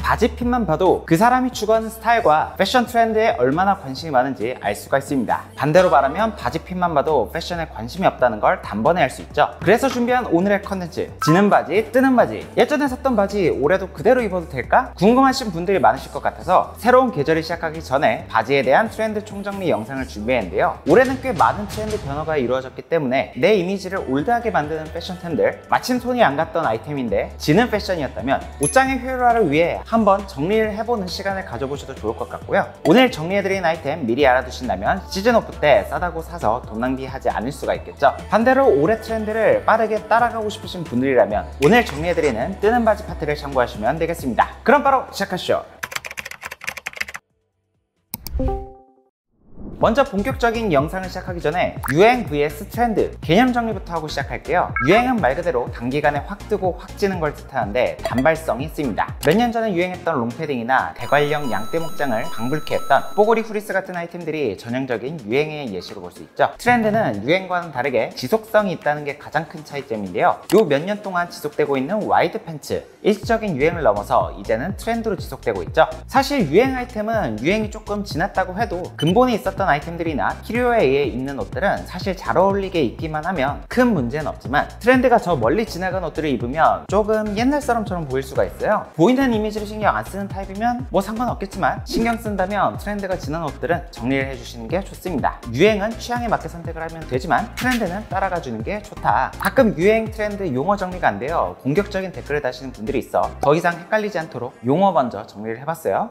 바지 핏만 봐도 그 사람이 추구하는 스타일과 패션 트렌드에 얼마나 관심이 많은지 알 수가 있습니다. 반대로 말하면 바지 핏만 봐도 패션에 관심이 없다는 걸 단번에 알 수 있죠. 그래서 준비한 오늘의 컨텐츠, 지는 바지, 뜨는 바지. 예전에 샀던 바지 올해도 그대로 입어도 될까? 궁금하신 분들이 많으실 것 같아서 새로운 계절이 시작하기 전에 바지에 대한 트렌드 총정리 영상을 준비했는데요. 올해는 꽤 많은 트렌드 변화가 이루어졌기 때문에 내 이미지를 올드하게 만드는 패션 템들, 마침 손이 안 갔던 아이템인데 지는 패션이었다면 옷장의 효율화를 위해 한번 정리를 해보는 시간을 가져보셔도 좋을 것 같고요. 오늘 정리해드린 아이템 미리 알아두신다면 시즌 오프 때 싸다고 사서 돈 낭비하지 않을 수가 있겠죠. 반대로 올해 트렌드를 빠르게 따라가고 싶으신 분들이라면 오늘 정리해드리는 뜨는 바지 파트를 참고하시면 되겠습니다. 그럼 바로 시작하시죠. 먼저 본격적인 영상을 시작하기 전에 유행 vs 트렌드 개념 정리부터 하고 시작할게요. 유행은 말 그대로 단기간에 확 뜨고 확 찌는 걸 뜻하는데 단발성이 있습니다. 몇 년 전에 유행했던 롱패딩이나 대관령 양떼 목장을 방불케 했던 뽀글이 후리스 같은 아이템들이 전형적인 유행의 예시로 볼 수 있죠. 트렌드는 유행과는 다르게 지속성이 있다는 게 가장 큰 차이점인데요. 요 몇 년 동안 지속되고 있는 와이드 팬츠, 일시적인 유행을 넘어서 이제는 트렌드로 지속되고 있죠. 사실 유행 아이템은 유행이 조금 지났다고 해도 근본이 있었던 아이템들이나 필요에 의해 입는 옷들은 사실 잘 어울리게 입기만 하면 큰 문제는 없지만 트렌드가 저 멀리 지나간 옷들을 입으면 조금 옛날 사람처럼 보일 수가 있어요. 보이는 이미지를 신경 안 쓰는 타입이면 뭐 상관없겠지만 신경 쓴다면 트렌드가 지난 옷들은 정리를 해주시는 게 좋습니다. 유행은 취향에 맞게 선택을 하면 되지만 트렌드는 따라가 주는 게 좋다. 가끔 유행 트렌드 용어 정리가 안 돼요. 공격적인 댓글을 다시는 분들이 있어 더 이상 헷갈리지 않도록 용어 먼저 정리를 해봤어요.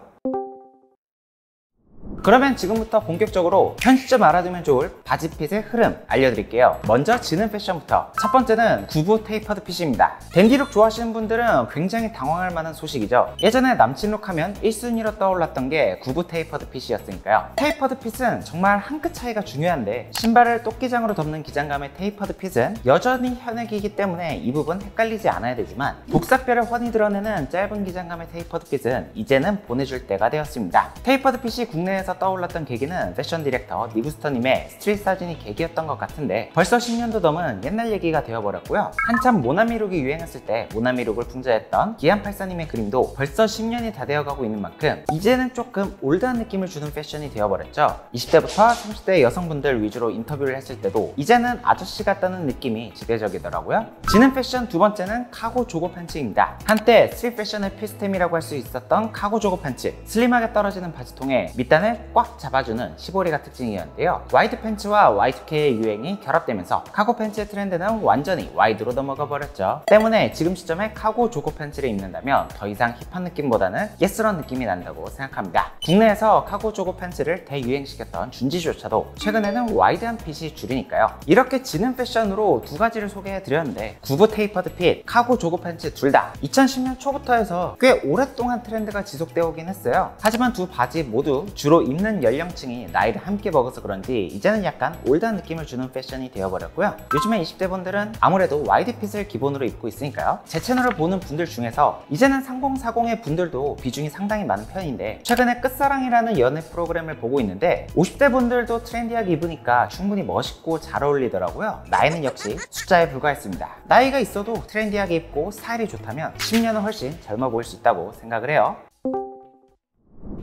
그러면 지금부터 본격적으로 현 시점 알아두면 좋을 바지 핏의 흐름 알려드릴게요. 먼저 지는 패션부터. 첫 번째는 구부 테이퍼드 핏입니다. 댄디룩 좋아하시는 분들은 굉장히 당황할 만한 소식이죠. 예전에 남친룩 하면 1순위로 떠올랐던 게 구부 테이퍼드 핏이었으니까요. 테이퍼드 핏은 정말 한 끗 차이가 중요한데 신발을 똑기장으로 덮는 기장감의 테이퍼드 핏은 여전히 현역이기 때문에 이 부분 헷갈리지 않아야 되지만 복사뼈를 훤히 드러내는 짧은 기장감의 테이퍼드 핏은 이제는 보내줄 때가 되었습니다. 테이퍼드 핏이 국내에서 떠올랐던 계기는 패션 디렉터 니구스터님의 스트릿 사진이 계기였던 것 같은데 벌써 10년도 넘은 옛날 얘기가 되어버렸고요. 한참 모나미룩이 유행했을 때 모나미룩을 풍자했던 기안84님의 그림도 벌써 10년이 다 되어가고 있는 만큼 이제는 조금 올드한 느낌을 주는 패션이 되어버렸죠. 20대부터 30대 여성분들 위주로 인터뷰를 했을 때도 이제는 아저씨 같다는 느낌이 지배적이더라고요. 지는 패션 두 번째는 카고 조거 팬츠입니다. 한때 스트릿 패션의 필수템이라고 할 수 있었던 카고 조거 팬츠, 슬림하게 떨어지는 바지통에 밑단을 꽉 잡아주는 시보리가 특징이었는데요. 와이드 팬츠와 Y2K의 유행이 결합되면서 카고 팬츠의 트렌드는 완전히 와이드로 넘어가 버렸죠. 때문에 지금 시점에 카고 조거 팬츠를 입는다면 더 이상 힙한 느낌보다는 예스런 느낌이 난다고 생각합니다. 국내에서 카고 조거 팬츠를 대유행시켰던 준지조차도 최근에는 와이드한 핏이 줄이니까요. 이렇게 지는 패션으로 두 가지를 소개해드렸는데 구부 테이퍼드 핏, 카고 조거 팬츠 둘 다 2010년 초부터 해서 꽤 오랫동안 트렌드가 지속되어 오긴 했어요. 하지만 두 바지 모두 주로 입는 연령층이 나이를 함께 먹어서 그런지 이제는 약간 올드한 느낌을 주는 패션이 되어버렸고요. 요즘에 20대 분들은 아무래도 와이드 핏을 기본으로 입고 있으니까요. 제 채널을 보는 분들 중에서 이제는 3040의 분들도 비중이 상당히 많은 편인데 최근에 끝사랑이라는 연애 프로그램을 보고 있는데 50대 분들도 트렌디하게 입으니까 충분히 멋있고 잘 어울리더라고요. 나이는 역시 숫자에 불과했습니다. 나이가 있어도 트렌디하게 입고 스타일이 좋다면 10년은 훨씬 젊어 보일 수 있다고 생각을 해요.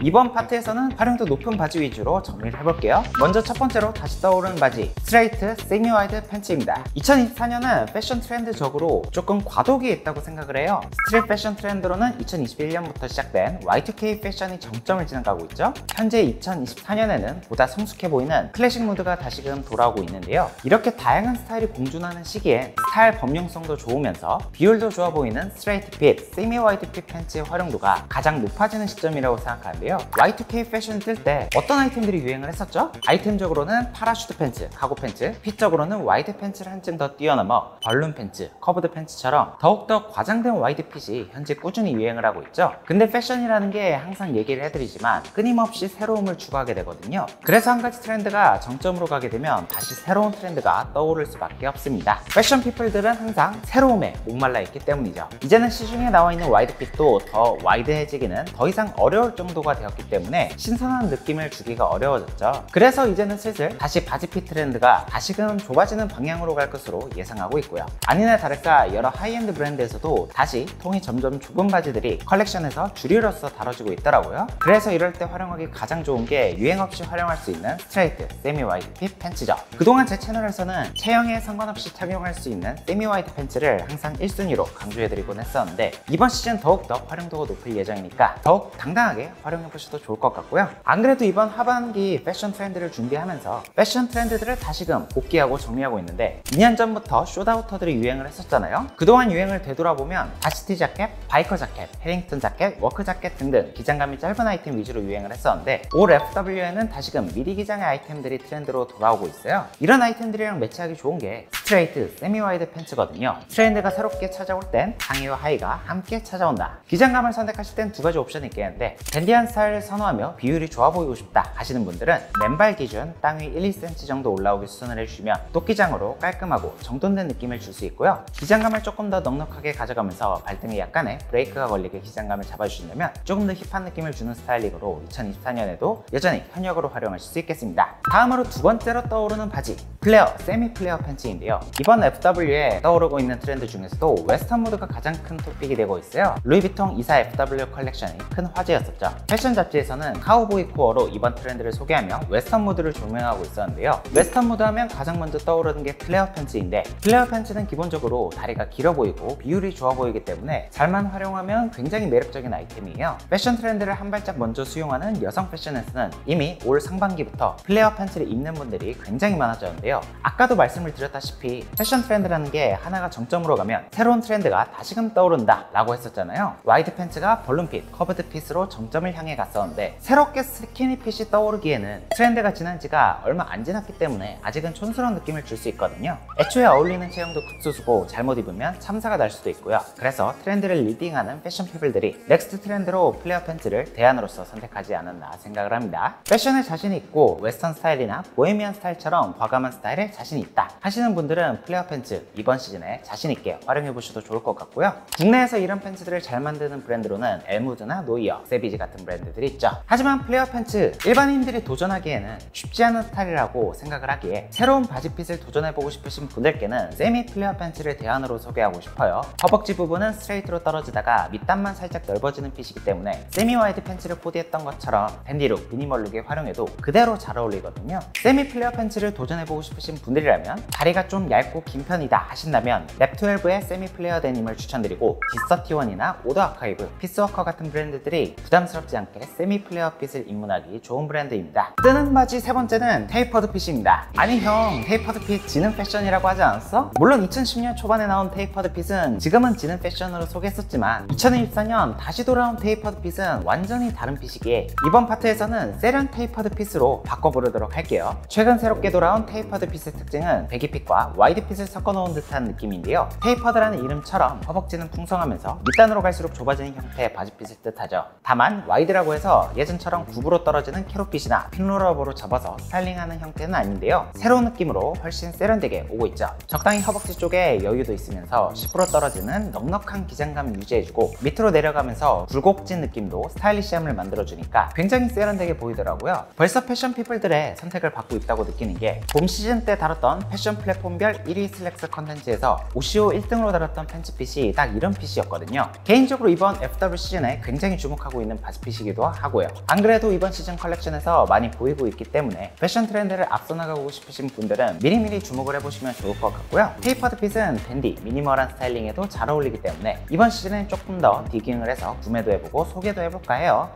이번 파트에서는 활용도 높은 바지 위주로 정리를 해볼게요. 먼저 첫 번째로 다시 떠오르는 바지, 스트레이트 세미 와이드 팬츠입니다. 2024년은 패션 트렌드적으로 조금 과도기에 있다고 생각을 해요. 스트릿 패션 트렌드로는 2021년부터 시작된 Y2K 패션이 정점을 지나가고 있죠. 현재 2024년에는 보다 성숙해 보이는 클래식 무드가 다시금 돌아오고 있는데요. 이렇게 다양한 스타일이 공존하는 시기에 스타일 범용성도 좋으면서 비율도 좋아 보이는 스트레이트 핏, 세미 와이드 핏 팬츠의 활용도가 가장 높아지는 시점이라고 생각하는데요. Y2K 패션이 뜰 때 어떤 아이템들이 유행을 했었죠? 아이템적으로는 파라슈트 팬츠, 카고 팬츠, 핏적으로는 와이드 팬츠를 한층 더 뛰어넘어 벌룬 팬츠, 커브드 팬츠처럼 더욱더 과장된 와이드 핏이 현재 꾸준히 유행을 하고 있죠. 근데 패션이라는 게 항상 얘기를 해드리지만 끊임없이 새로움을 추구하게 되거든요. 그래서 한 가지 트렌드가 정점으로 가게 되면 다시 새로운 트렌드가 떠오를 수밖에 없습니다. 패션 피플들은 항상 새로움에 목말라 있기 때문이죠. 이제는 시중에 나와 있는 와이드 핏도 더 와이드해지기는 더 이상 어려울 정도가 노후화가 되었기 때문에 신선한 느낌을 주기가 어려워졌죠. 그래서 이제는 슬슬 다시 바지핏 트렌드가 다시금 좁아지는 방향으로 갈 것으로 예상하고 있고요. 아니나 다를까 여러 하이엔드 브랜드에서도 다시 통이 점점 좁은 바지들이 컬렉션에서 주류로서 다뤄지고 있더라고요. 그래서 이럴 때 활용하기 가장 좋은 게 유행 없이 활용할 수 있는 스트레이트 세미 와이드 핏 팬츠죠. 그동안 제 채널에서는 체형에 상관없이 착용할 수 있는 세미 와이드 팬츠를 항상 1순위로 강조해드리곤 했었는데 이번 시즌 더욱더 활용도가 높을 예정이니까 더욱 당당하게 활용해보셔도 좋을 것 같고요. 안 그래도 이번 하반기 패션 트렌드를 준비하면서 패션 트렌드들을 다시금 복귀하고 정리하고 있는데 2년 전부터 숏아우터들이 유행을 했었잖아요. 그동안 유행을 되돌아보면 바시티 자켓, 바이커 자켓, 해링턴 자켓, 워크 자켓 등등 기장감이 짧은 아이템 위주로 유행을 했었는데 올 FW에는 다시금 미리 기장의 아이템들이 트렌드로 돌아오고 있어요. 이런 아이템들이랑 매치하기 좋은 게 스트레이트 세미 와이드 팬츠거든요. 트렌드가 새롭게 찾아올 땐 상의와 하의가 함께 찾아온다. 기장감을 선택하실 땐 두 가지 옵션이 있겠는데 댄디한 스타일을 선호하며 비율이 좋아 보이고 싶다 하시는 분들은 맨발 기준 땅 위 1-2cm 정도 올라오게 수선을 해주시면 똑기장으로 깔끔하고 정돈된 느낌을 줄 수 있고요. 기장감을 조금 더 넉넉하게 가져가면서 발등에 약간의 브레이크가 걸리게 기장감을 잡아주신다면 조금 더 힙한 느낌을 주는 스타일링으로 2024년에도 여전히 현역으로 활용하실 수 있겠습니다. 다음으로 두 번째로 떠오르는 바지, 플레어, 세미 플레어 팬츠인데요. 이번 FW에 떠오르고 있는 트렌드 중에서도 웨스턴 무드가 가장 큰 토픽이 되고 있어요. 루이비통 24 FW 컬렉션이 큰 화제였었죠. 패션 잡지에서는 카우보이 코어로 이번 트렌드를 소개하며 웨스턴 무드를 조명하고 있었는데요. 웨스턴 무드 하면 가장 먼저 떠오르는 게 플레어 팬츠인데 플레어 팬츠는 기본적으로 다리가 길어 보이고 비율이 좋아 보이기 때문에 잘만 활용하면 굉장히 매력적인 아이템이에요. 패션 트렌드를 한 발짝 먼저 수용하는 여성 패션에서는 이미 올 상반기부터 플레어 팬츠를 입는 분들이 굉장히 많아졌는데요. 아까도 말씀을 드렸다시피 패션 트렌드라는 게 하나가 정점으로 가면 새로운 트렌드가 다시금 떠오른다 라고 했었잖아요. 와이드 팬츠가 벌룬핏, 커브드 핏으로 정점을 향해 갔었는데 새롭게 스키니 핏이 떠오르기에는 트렌드가 지난 지가 얼마 안 지났기 때문에 아직은 촌스러운 느낌을 줄 수 있거든요. 애초에 어울리는 체형도 극소수고 잘못 입으면 참사가 날 수도 있고요. 그래서 트렌드를 리딩하는 패션 피플들이 넥스트 트렌드로 플레어 팬츠를 대안으로서 선택하지 않았나 생각을 합니다. 패션에 자신이 있고 웨스턴 스타일이나 보헤미안 스타일처럼 과감한 스타일에 자신이 있다 하시는 분들은 플레어 팬츠 이번 시즌에 자신 있게 활용해 보셔도 좋을 것 같고요. 국내에서 이런 팬츠들을 잘 만드는 브랜드로는 엘무드나 노이어, 세비지 같은 브랜드들이 있죠. 하지만 플레어 팬츠 일반인들이 도전하기에는 쉽지 않은 스타일이라고 생각을 하기에 새로운 바지핏을 도전해보고 싶으신 분들께는 세미 플레어 팬츠를 대안으로 소개하고 싶어요. 허벅지 부분은 스트레이트로 떨어지다가 밑단만 살짝 넓어지는 핏이기 때문에 세미 와이드 팬츠를 코디했던 것처럼 댄디룩, 미니멀룩에 활용해도 그대로 잘 어울리거든요. 세미 플레어 팬츠를 도전해보고 싶으신 분들이라면 다리가 좀 얇고 긴 편이다 하신다면 랩12의 세미 플레어 데님을 추천드리고 디서티원이나 오더 아카이브, 피스워커 같은 브랜드들이 부담스럽지 않게 세미 플레어 핏을 입문하기 좋은 브랜드입니다. 뜨는 바지 세 번째는 테이퍼드 핏입니다. 아니 형, 테이퍼드 핏 지는 패션이라고 하지 않았어? 물론 2010년 초반에 나온 테이퍼드 핏은 지금은 지는 패션으로 소개했었지만 2024년 다시 돌아온 테이퍼드 핏은 완전히 다른 핏이기에 이번 파트에서는 세련 테이퍼드 핏으로 바꿔 부르도록 할게요. 최근 새롭게 돌아온 테이퍼드 핏의 특징은 배기 핏과 와이드 핏을 섞어 놓은 듯한 느낌인데요. 테이퍼드라는 이름처럼 허벅지는 풍성하면서 밑단으로 갈수록 좁아지는 형태의 바지핏을 뜻하죠. 다만 와이드라고 해서 예전처럼 굽으로 떨어지는 캐롯핏이나 핀롤러버로 접어서 스타일링하는 형태는 아닌데요. 새로운 느낌으로 훨씬 세련되게 오고 있죠. 적당히 허벅지 쪽에 여유도 있으면서 10% 떨어지는 넉넉한 기장감을 유지해주고 밑으로 내려가면서 굴곡진 느낌도 스타일리시함을 만들어주니까 굉장히 세련되게 보이더라고요. 벌써 패션 피플들의 선택을 받고 있다고 느끼는 게 봄 시즌 때 다뤘던 패션 플랫폼별 1위 슬랙스 컨텐츠에서 OCO 1등으로 다뤘던 팬츠핏이 딱 이런 핏이었거든요. 개인적으로 이번 FW 시즌에 굉장히 주목하고 있는 바지핏이기도 하고요. 안 그래도 이번 시즌 컬렉션에서 많이 보이고 있기 때문에 패션 트렌드를 앞서 나가고 싶으신 분들은 미리미리 주목을 해보시면 좋을 것 같고요. 테이퍼드 핏은 댄디, 미니멀한 스타일링에도 잘 어울리기 때문에 이번 시즌엔 조금 더 디깅을 해서 구매도 해보고 소개도 해볼까 해요.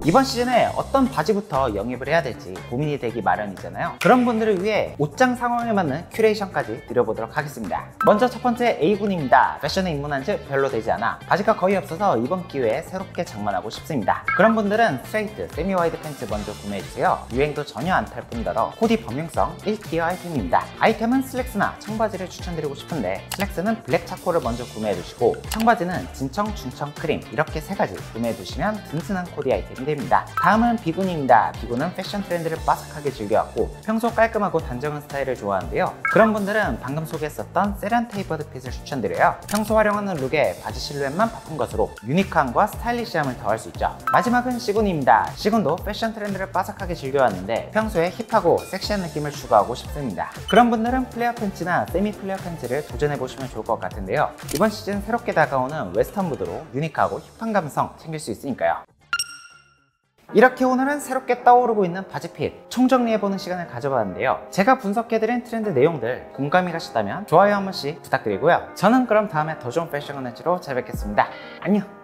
이번 시즌에 어떤 바지부터 영입을 해야 될지 고민이 되기 마련이잖아요. 그런 분들을 위해 옷장 상황에 맞는 큐레이션까지 드려보도록 하겠습니다. 먼저 첫 번째 A군입니다. 패션에 입문한 지 별로 되지 않아 바지가 거의 없어서 이번 기회에 새롭게 장만하고 싶습니다. 그런 분들은 스트레이트, 세미 와이드 팬츠 먼저 구매해주세요. 유행도 전혀 안 탈 뿐더러 코디 범용성 1티어 아이템입니다. 아이템은 슬랙스나 청바지를 추천드리고 싶은데 슬랙스는 블랙 차코를 먼저 구매해주시고 청바지는 진청, 중청, 크림 이렇게 세 가지 구매해두시면 든든한 코디 아이템이 됩니다. 다음은 비군입니다. 비군은 패션 트렌드를 빠삭하게 즐겨왔고 평소 깔끔하고 단정한 스타일을 좋아하는데요. 그런 분들은 방금 소개했었던 세련 테이퍼드 핏을 추천드려요. 평소 활용하는 룩에 바지 실루엣만 바꾼 것으로 유니크함과 스타일리시함을 더할 수 있죠. 마지막은 시군입니다. 시군도 패션 트렌드를 빠삭하게 즐겨왔는데 평소에 힙하고 섹시한 느낌을 추구하고 싶습니다. 그런 분들은 플레어 팬츠나 세미 플레어 팬츠를 도전해보시면 좋을 것 같은데요. 이번 시즌 새롭게 다가오는 웨스턴 무드로 유니크하고 힙한 감성 챙길 수 있으니까요. 이렇게 오늘은 새롭게 떠오르고 있는 바지핏 총정리해보는 시간을 가져봤는데요. 제가 분석해드린 트렌드 내용들 공감이 가셨다면 좋아요 한 번씩 부탁드리고요. 저는 그럼 다음에 더 좋은 패션 컨텐츠로 찾아뵙겠습니다. 안녕!